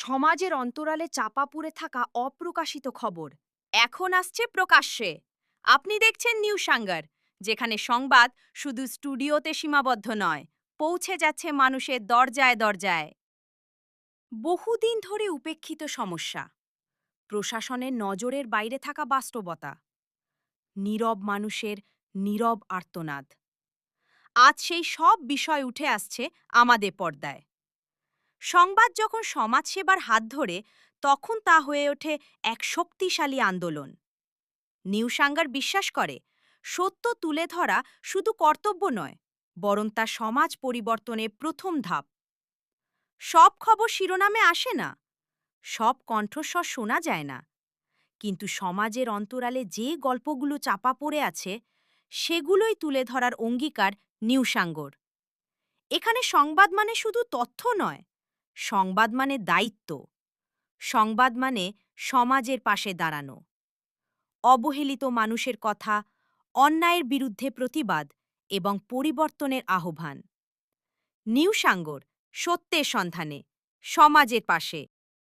সমাজের অন্তরালে চাপা পড়ে থাকা অপ্রকাশিত খবর এখন আসছে প্রকাশ্যে। আপনি দেখছেন নিউজ সাঙ্গার, যেখানে সংবাদ শুধু স্টুডিওতে সীমাবদ্ধ নয়, পৌঁছে যাচ্ছে মানুষের দরজায় দরজায়। বহুদিন ধরে উপেক্ষিত সমস্যা, প্রশাসনের নজরের বাইরে থাকা বাস্তবতা, নীরব মানুষের নীরব আর্তনাদ। আজ সেই সব বিষয় উঠে আসছে আমাদের পর্দায়। সংবাদ যখন সমাজসেবার হাত ধরে, তখন তা হয়ে ওঠে এক শক্তিশালী আন্দোলন। নিউসাঙ্গার বিশ্বাস করে, সত্য তুলে ধরা শুধু কর্তব্য নয়, বরং তা সমাজ পরিবর্তনের প্রথম ধাপ। সব খবর শিরোনামে আসে না, সব কণ্ঠস্বর শোনা যায় না, কিন্তু সমাজের অন্তরালে যে গল্পগুলো চাপা পড়ে আছে, সেগুলোই তুলে ধরার অঙ্গীকার নিউসাঙ্গর। এখানে সংবাদ মানে শুধু তথ্য নয়, সংবাদ মানে দায়িত্ব। সংবাদ মানে সমাজের পাশে দাঁড়ানো, অবহেলিত মানুষের কথা, অন্যায়ের বিরুদ্ধে প্রতিবাদ এবং পরিবর্তনের আহ্বান। নিউসাঙ্গর, সত্যের সন্ধানে, সমাজের পাশে।